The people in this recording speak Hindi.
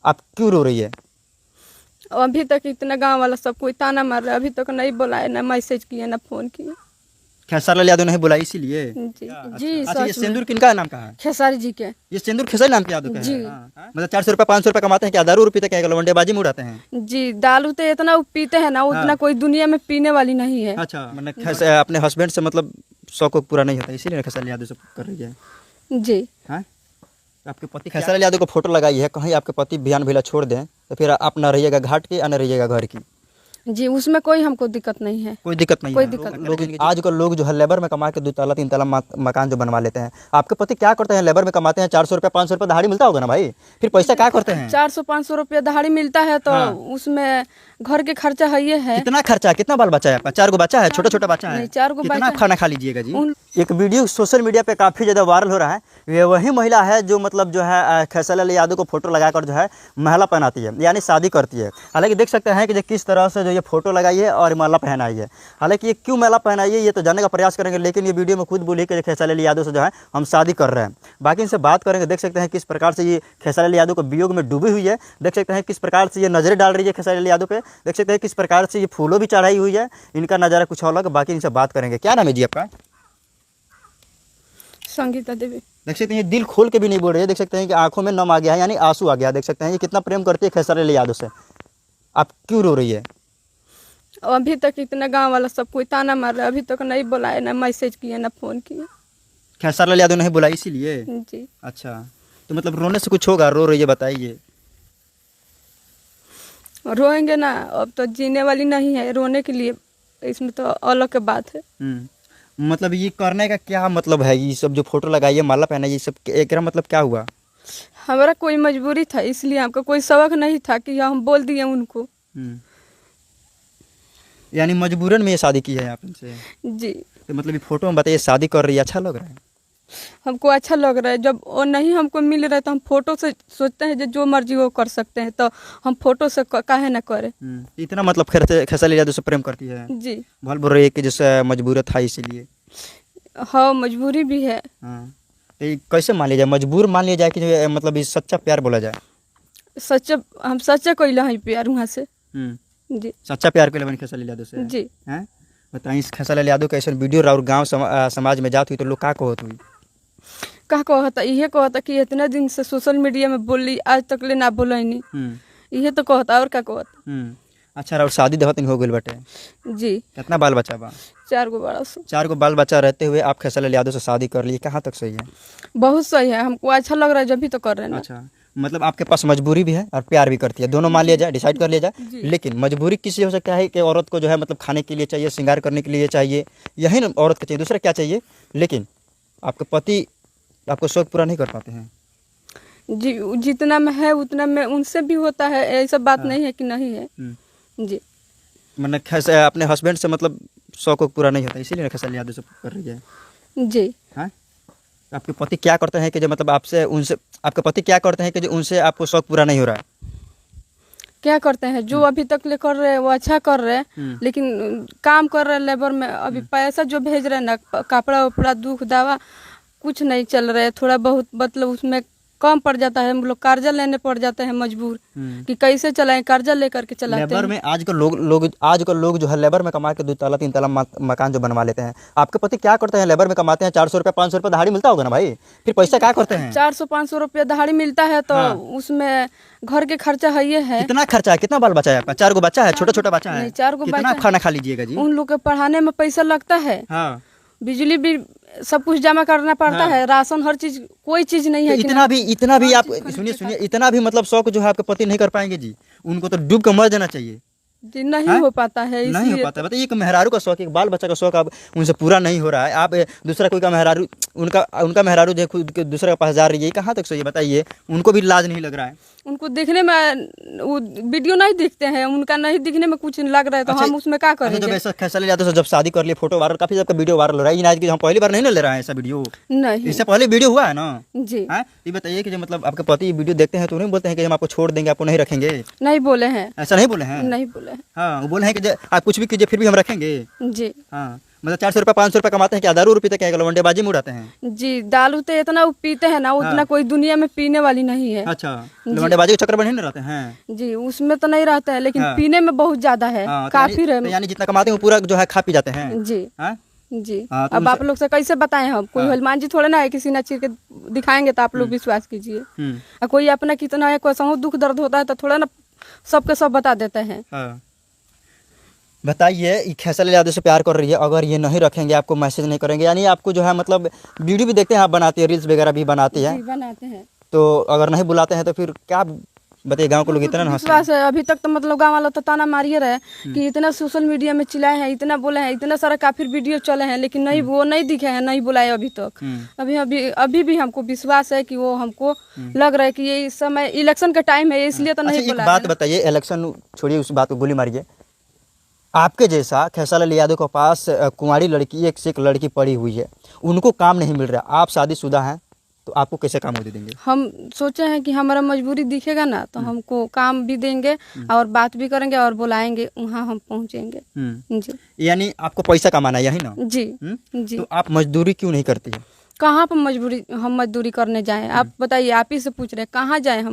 आप क्यों रो रही है? अभी तक इतना गांव वाला सब कोई ताना मार रहा है, अभी तक नहीं बुलाए, ना मैसेज किए ना फोन किए। खेसारी लाल यादव नहीं बुलाई इसीलिए? जी अच्छा। जी अच्छा, ये सच में। सिंदूर किनका नाम का है? खेसारी जी के। ये सिंदूर खेसारी नाम के यादव का जी। है? मतलब 400 रुपये 500 रुपये कमाते हैं क्या? दारू पीते क्या? लवंडेबाजी में उड़ाते हैं? जी दारू तो इतना पीते हैं ना, उतना कोई दुनिया में पीने वाली नहीं है। अच्छा, मतलब अपने हस्बैंड से मतलब शौक पूरा नहीं होता, इसीलिए खेसारी लाल यादव से कर रही है? जी। हाँ, आपके पति खेसारी लाल यादव को फोटो लगाई है, कहीं आपके पति बयान भेला छोड़ दें तो फिर आप ना रहिएगा घाट की, न रहिएगा घर की। जी उसमें कोई हमको दिक्कत नहीं है। कोई दिक्कत नहीं कोई है। दिक्कत लोग आजकल लोग जो है लेबर में कमा के 2 ताला 3 ताला मकान जो बनवा लेते हैं। आपके पति क्या करते हैं? लेबर में कमाते हैं, 400 रुपये 500 रुपये दिहाड़ी मिलता होगा ना भाई, फिर पैसा क्या करते हैं? 400-500 रुपया दिहाड़ी मिलता है तो उसमें घर के खर्चा है ये है। कितना खर्चा, कितना बाल बच्चा है आपका? 4 गो बच्चा है, छोटा छोटा बच्चा है? नहीं, 4 गो कितना बच्चा। खाना खा लीजिएगा जी? एक वीडियो सोशल मीडिया पे काफ़ी ज़्यादा वायरल हो रहा है। ये वही महिला है जो मतलब जो है खेसारी लाल यादव को फोटो लगाकर जो है माला पहनाती है, यानी शादी करती है। हालांकि देख सकते हैं कि जो किस तरह से जो ये फोटो लगाई है और माला पहनाई है। हालांकि ये क्यों माला पहनाई है ये तो जानने का प्रयास करेंगे, लेकिन ये वीडियो में खुद बोली कि खेसारी लाल यादव से जो है हम शादी कर रहे हैं। बाकी इनसे बात करेंगे। देख सकते हैं किस प्रकार से ये खेसारी लाल यादव को वियोग में डूबी हुई है। देख सकते हैं किस प्रकार से ये नजरें डाल रही है खेसारी लाल यादव पे। देख सकते हैं किस प्रकार से ये फूलों भी चढ़ाई हुई है। इनका नज़ारा कुछ अलग। बाकी इनसे बात करेंगे। क्या नाम है जी आपका? संगीता देवी। देख सकते हैं ये दिल खोल के भी नहीं बोल रही है। देख सकते हैं कि आंखों में नम आ गया है, यानी आंसू आ गया। देख सकते हैं ये कितना प्रेम करती है खेसारी लाल यादव से। आप क्यों रो रही है? अभी तक इतना गांव वाला सब कोई ताना मार रहा है, अभी तक नहीं बुलाए, ना मैसेज किए ना फोन किए। खेसारी लाल यादव नहीं बुलाई इसीलिए? जी। अच्छा, तो मतलब रोने से कुछ होगा? रो रही है, बताइए। रोएंगे ना, अब तो जीने वाली नहीं है रोने के लिए, इसमें तो अलग के बात है। मतलब ये करने का क्या मतलब है? ये सब जो फोटो लगाई है, माला पहना, ये सब एक मतलब क्या हुआ? हमारा कोई मजबूरी था, इसलिए हमका कोई शौक नहीं था कि हम बोल दिए उनको। यानी मजबूरन में ये शादी की है आपसे? जी। तो मतलब ये फोटो में बताइए शादी कर रही है, अच्छा लग रहा है? हमको अच्छा लग रहा है। जब वो नहीं हमको मिल रहा है तो हम फोटो से सोचते हैं जो मर्जी वो कर सकते हैं, तो हम फोटो से काहे ना करें। इतना मतलब खेसारी लाल यादव से प्रेम करती है? जी। भल बोल रही है कि जैसे मजबूरत था इसीलिए? हाँ मजबूरी भी है। हाँ, तो ये कैसे मान लिया जाए? मजबूर मान लिया जाए कि जो मतलब ये सच्चा प्यार बोला जाए? सच्चा, हम सच्चा कोई है प्यार वहाँ से। जी। सच्चा प्यार के लिए खेसारी लाल यादव से? जी। हैं, बताइए खेसारी लाल यादव कैसे वीडियो और गाँव समाज में जात हुई तो लोग क्या कहत हुई? का कहता इहे कहता कि इतना दिन से सोशल मीडिया में बोली, आज तक ले ना बोलनी। इहे तो कहता, और क्या कहता। अच्छा, और शादी दहत हो गई बटे? जी। कितना बाल बच्चा बा? 4 गो बड़ा सा। 4 गो बाल बच्चा रहते हुए आप खेसारी लाल यादव से शादी कर लिए, कहाँ तक सही है? बहुत सही है, हमको अच्छा लग रहा है जब भी तो कर रहे हैं ना। अच्छा, मतलब आपके पास मजबूरी भी है और प्यार भी करती है, दोनों मान लिया जाए, डिसाइड कर लिया जाए। लेकिन मजबूरी किसी हो सकता है कि औरत को जो है मतलब खाने के लिए चाहिए, श्रृंगार करने के लिए चाहिए, यही ना औरत को चाहिए, दूसरा क्या चाहिए? लेकिन आपके पति आपको शौक पूरा नहीं कर पाते हैं? जी, जितना में है उतना में उनसे भी होता है, ऐसा बात नहीं है कि नहीं है। जी। मतलब अपने हस्बैंड से मतलब शौक पूरा नहीं होता, इसीलिए खेसारी लाल यादव से कर रही है? जी। हाँ, आपके पति क्या करते हैं कि जो मतलब आपसे उनसे, आपके पति क्या करते हैं कि जो उनसे आपको शौक पूरा नहीं हो रहा है? क्या करते हैं जो अभी तक ले कर रहे हैं वो अच्छा कर रहे हैं, लेकिन काम कर रहे हैं लेबर में। अभी पैसा जो भेज रहे हैं ना, कपड़ा उपड़ा दुख दवा कुछ नहीं चल रहा है, थोड़ा बहुत मतलब उसमें कम पड़ जाता है। हम लोग कर्जा लेने पड़ जाते हैं मजबूर कि कैसे चलाएं, कर्जा लेकर के चलाते हैं। लेबर में आजकल लोग जो है लेबर में कमा के 2 ताला 3 ताला मकान जो बनवा लेते हैं। आपके पति क्या करते हैं? लेबर में कमाते हैं, 400 रुपये 500 रुपये दिहाड़ी मिलता होगा ना भाई, फिर पैसा क्या करते हैं? 400-500 रुपया दिहाड़ी मिलता है तो उसमें घर के खर्चा है ये है। कितना खर्चा है? कितना बाल बच्चा है आपका? 4 गो बच्चा है, छोटा छोटा बच्चा है? नहीं, 4 गो कितना खाना खा लीजिएगा जी? उन लोग के पढ़ाने में पैसा लगता है। हाँ, बिजली बिल सब कुछ जमा करना पड़ता है, राशन हर चीज, कोई चीज नहीं है। इतना भी आप सुनिए, इतना भी मतलब शौक जो है आपके पति नहीं कर पाएंगे जी? उनको तो डूब कर मर जाना चाहिए जी। नहीं हो पाता है, नहीं हो पाता। बताइए, एक मेहरारू का शौक, एक बाल बच्चा का शौक आप उनसे पूरा नहीं हो रहा है, आप दूसरा कोई का मेहरारू, उनका मेहरारू जो खुद के दूसरे के पास जा रही है, कहाँ तक सही है? बताइए, उनको भी लाज नहीं लग रहा है? उनको दिखने में वो वीडियो नहीं दिखते हैं, उनका नहीं दिखने में कुछ लग रहा है तो हम उसमें क्या करें? जब ऐसा खेसारी लाल यादव से जब शादी कर लिए, फोटो वायरल, काफी सबका वीडियो वायरल हो रहा है, आज की हम पहली बार नहीं ले रहा है ऐसा वीडियो? नहीं, इससे पहले वीडियो हुआ है ना? जी। ये बताइए कि जो मतलब आपके पति ये वीडियो देखते हैं तो नहीं बोलते हैं कि हम आपको छोड़ देंगे, आपको नहीं रखेंगे? नहीं बोले हैं। ऐसा नहीं बोले हैं? नहीं बोले हैं। हाँ, वो बोले हैं कि आप कुछ भी कीजिए फिर भी हम रखेंगे। जी। हाँ, मतलब 400 रुपये 500 रुपये कमाते हैं क्या? दारू पीते क्या? लवंडेबाजी में उड़ाते हैं? जी दारू तो इतना वो पीते हैं ना, उतना कोई दुनिया में पीने वाली नहीं है। अच्छा, लवंडेबाजी के चक्कर में नहीं रहते हैं? जी उसमें तो नहीं रहता है, लेकिन पीने में बहुत ज्यादा है, हाँ, तो काफी यानी जितना कमाते हैं वो पूरा जो है खा पी जाते हैं? जी हाँ? जी। हाँ, तो अब आप लोग से कैसे बताएं हम? कोई हनुमान जी थोड़े ना है, किसी न चीर के दिखाएंगे तो आप लोग विश्वास कीजिए। और कोई अपना कितना है, कोई समूह दुख दर्द होता है तो थोड़ा ना सबके सब बता देते हैं। हाँ। बताइए, ये खेसारी लाल यादव से प्यार कर रही है, अगर ये नहीं रखेंगे, आपको मैसेज नहीं करेंगे, यानी आपको जो है मतलब वीडियो भी देखते हैं आप बनाती है, रील्स वगैरह भी बनाती है, जी बनाते हैं, तो अगर नहीं बुलाते हैं तो फिर क्या बताइए? गांव के लोग इतना ना विश्वास है अभी तक तो मतलब गाँव वाला तो ताना मारिए रहे कि इतना सोशल मीडिया में चिल्लाए हैं, इतना बोले हैं, इतना सारा काफिर वीडियो चले हैं, लेकिन नहीं वो नहीं दिखे हैं, नहीं बुलाए अभी तक। अभी भी हमको विश्वास है कि वो हमको लग रहा है कि ये इस समय इलेक्शन का टाइम है, इसलिए तो नहीं अच्छा, एक बुला बात बताइए, इलेक्शन छोड़िए, उस बात को गोली मारिए। आपके जैसा खेसारी लाल यादव के पास कुंवारी लड़की, एक से एक लड़की पड़ी हुई है, उनको काम नहीं मिल रहा, आप शादीशुदा हैं, तो आपको कैसे काम दे देंगे? हम सोचे हैं कि हमारा मजबूरी दिखेगा ना तो हमको काम भी देंगे और बात भी करेंगे और बुलाएंगे, वहाँ हम पहुँचेंगे। जी यानी आपको पैसा कमाना है, यही ना? जी जी। तो आप मजदूरी क्यों नहीं करती है? कहाँ पर मजबूरी हम मजदूरी करने जाएं? आप बताइए, आप ही से पूछ रहे हैं कहाँ जाएं हम?